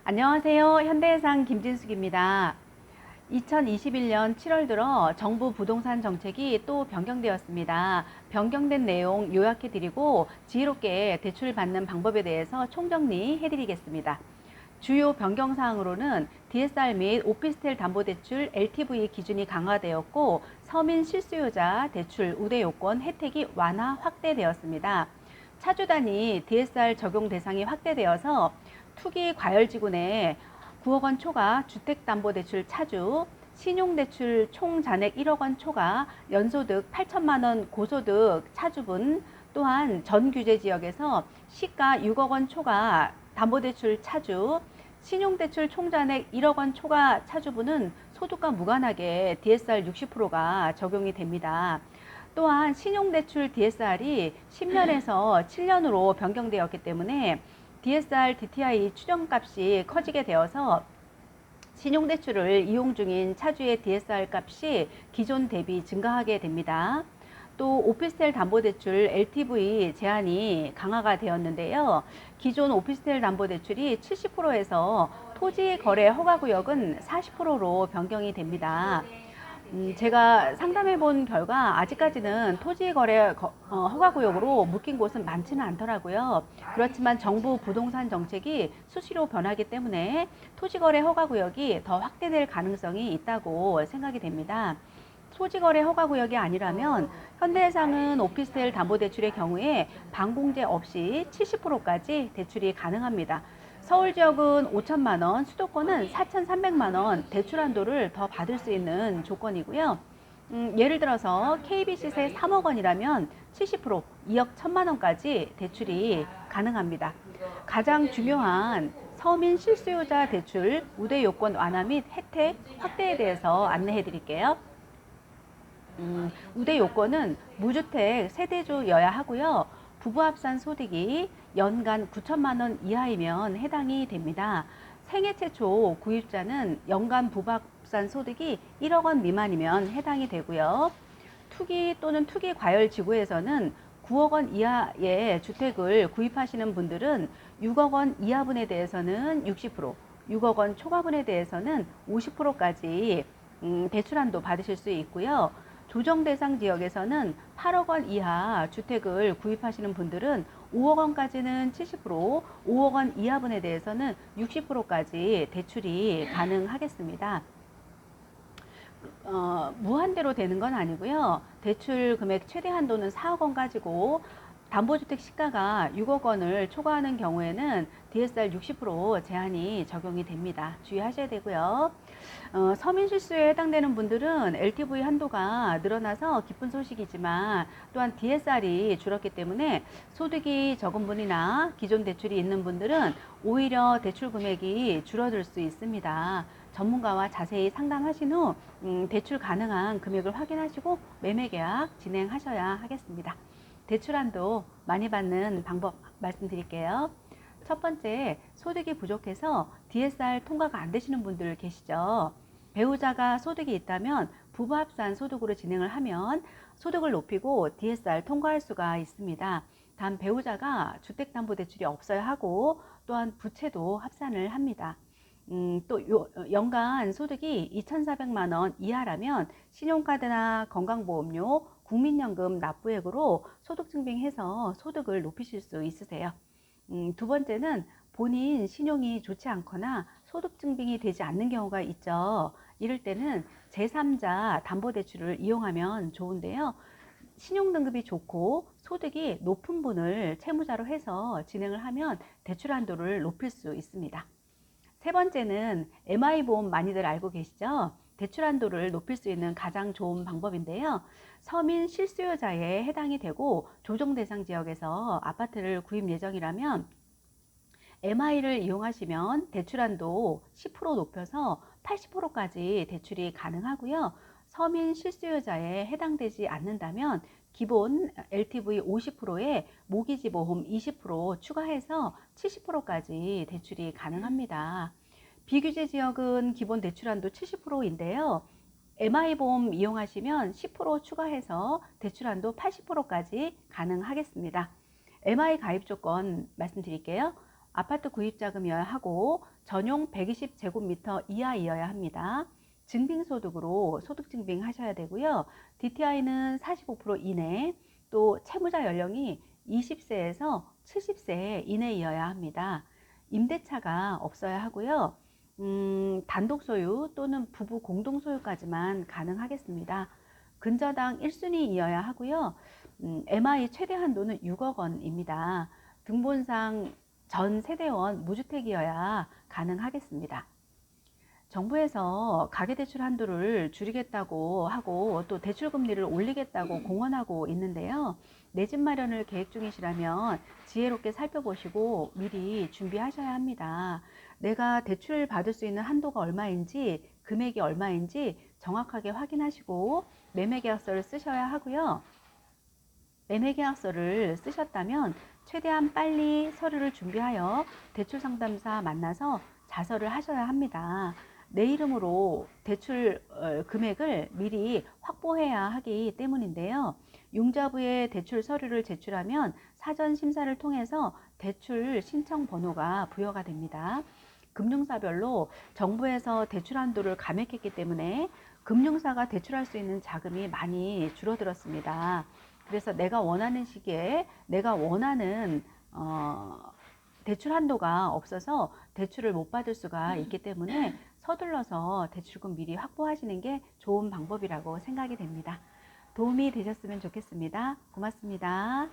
안녕하세요. 현대해상 김진숙입니다. 2021년 7월 들어 정부 부동산 정책이 또 변경되었습니다. 변경된 내용 요약해 드리고 지혜롭게 대출 받는 방법에 대해서 총정리해 드리겠습니다. 주요 변경 사항으로는 DSR 및 오피스텔 담보대출 LTV 기준이 강화되었고 서민 실수요자 대출 우대 요건 혜택이 완화 확대되었습니다. 차주 단위 DSR 적용 대상이 확대되어서 투기 과열지구 내 9억 원 초과 주택담보대출 차주, 신용대출 총 잔액 1억 원 초과, 연소득 8천만 원 고소득 차주분, 또한 전 규제 지역에서 시가 6억 원 초과 담보대출 차주, 신용대출 총잔액 1억 원 초과 차주분은 소득과 무관하게 DSR 60%가 적용이 됩니다. 또한 신용대출 DSR이 10년에서 7년으로 변경되었기 때문에 DSR DTI 추정값이 커지게 되어서 신용대출을 이용 중인 차주의 DSR 값이 기존 대비 증가하게 됩니다. 또 오피스텔 담보대출 LTV 제한이 강화가 되었는데요. 기존 오피스텔 담보대출이 70%에서 토지거래 허가구역은 40%로 변경이 됩니다. 제가 상담해 본 결과 아직까지는 토지거래 허가구역으로 묶인 곳은 많지는 않더라고요. 그렇지만 정부 부동산 정책이 수시로 변하기 때문에 토지거래 허가구역이 더 확대될 가능성이 있다고 생각이 됩니다. 토지거래 허가구역이 아니라면 현대해상은 오피스텔 담보대출의 경우에 방공제 없이 70%까지 대출이 가능합니다. 서울 지역은 5천만 원, 수도권은 4,300만 원 대출 한도를 더 받을 수 있는 조건이고요. 예를 들어서 KB시세 3억 원이라면 70% 2억 1천만 원까지 대출이 가능합니다. 가장 중요한 서민 실수요자 대출 우대 요건 완화 및 혜택 확대에 대해서 안내해 드릴게요. 우대 요건은 무주택 세대주여야 하고요. 부부 합산 소득이 연간 9천만 원 이하이면 해당이 됩니다. 생애 최초 구입자는 연간 부부 합산 소득이 1억 원 미만이면 해당이 되고요. 투기 또는 투기 과열 지구에서는 9억 원 이하의 주택을 구입하시는 분들은 6억 원 이하분에 대해서는 60%, 6억 원 초과분에 대해서는 50%까지 대출 한도 받으실 수 있고요. 조정 대상 지역에서는 8억 원 이하 주택을 구입하시는 분들은 5억 원까지는 70%, 5억 원 이하분에 대해서는 60%까지 대출이 가능하겠습니다. 무한대로 되는 건 아니고요. 대출 금액 최대 한도는 4억 원 가지고 담보주택 시가가 6억 원을 초과하는 경우에는 DSR 60% 제한이 적용이 됩니다. 주의하셔야 되고요. 서민 실수에 해당되는 분들은 LTV 한도가 늘어나서 기쁜 소식이지만 또한 DSR이 줄었기 때문에 소득이 적은 분이나 기존 대출이 있는 분들은 오히려 대출 금액이 줄어들 수 있습니다. 전문가와 자세히 상담하신 후 대출 가능한 금액을 확인하시고 매매 계약 진행하셔야 하겠습니다. 대출 한도 많이 받는 방법 말씀드릴게요. 첫 번째, 소득이 부족해서 DSR 통과가 안 되시는 분들 계시죠. 배우자가 소득이 있다면 부부 합산 소득으로 진행을 하면 소득을 높이고 DSR 통과할 수가 있습니다. 단 배우자가 주택담보대출이 없어야 하고 또한 부채도 합산을 합니다. 또 연간 소득이 2,400만 원 이하라면 신용카드나 건강보험료, 국민연금 납부액으로 소득증빙해서 소득을 높이실 수 있으세요. 두 번째는 본인 신용이 좋지 않거나 소득증빙이 되지 않는 경우가 있죠. 이럴 때는 제3자 담보대출을 이용하면 좋은데요. 신용등급이 좋고 소득이 높은 분을 채무자로 해서 진행을 하면 대출 한도를 높일 수 있습니다. 세 번째는 MI보험 많이들 알고 계시죠? 대출 한도를 높일 수 있는 가장 좋은 방법인데요. 서민 실수요자에 해당이 되고 조정 대상 지역에서 아파트를 구입 예정이라면 MI를 이용하시면 대출 한도 10% 높여서 80%까지 대출이 가능하고요. 서민 실수요자에 해당되지 않는다면 기본 LTV 50%에 모기지 보험 20% 추가해서 70%까지 대출이 가능합니다. 비규제 지역은 기본 대출 한도 70%인데요. MI보험 이용하시면 10% 추가해서 대출 한도 80%까지 가능하겠습니다. MI 가입 조건 말씀드릴게요. 아파트 구입자금이어야 하고 전용 120제곱미터 이하이어야 합니다. 증빙소득으로 소득증빙 하셔야 되고요. DTI는 45% 이내, 또 채무자 연령이 20세에서 70세 이내이어야 합니다. 임대차가 없어야 하고요. 단독 소유 또는 부부 공동 소유까지만 가능하겠습니다. 근저당 1순위이어야 하고요. MI 최대 한도는 6억 원입니다. 등본상 전 세대원 무주택이어야 가능하겠습니다. 정부에서 가계대출 한도를 줄이겠다고 하고 또 대출금리를 올리겠다고 공언하고 있는데요. 내 집 마련을 계획 중이시라면 지혜롭게 살펴보시고 미리 준비하셔야 합니다. 내가 대출을 받을 수 있는 한도가 얼마인지, 금액이 얼마인지 정확하게 확인하시고 매매계약서를 쓰셔야 하고요. 매매계약서를 쓰셨다면 최대한 빨리 서류를 준비하여 대출상담사 만나서 자서를 하셔야 합니다. 내 이름으로 대출 금액을 미리 확보해야 하기 때문인데요. 융자부에 대출 서류를 제출하면 사전 심사를 통해서 대출 신청 번호가 부여가 됩니다. 금융사별로 정부에서 대출 한도를 감액했기 때문에 금융사가 대출할 수 있는 자금이 많이 줄어들었습니다. 그래서 내가 원하는 시기에 내가 원하는 대출 한도가 없어서 대출을 못 받을 수가 있기 때문에 서둘러서 대출금 미리 확보하시는 게 좋은 방법이라고 생각이 됩니다. 도움이 되셨으면 좋겠습니다. 고맙습니다.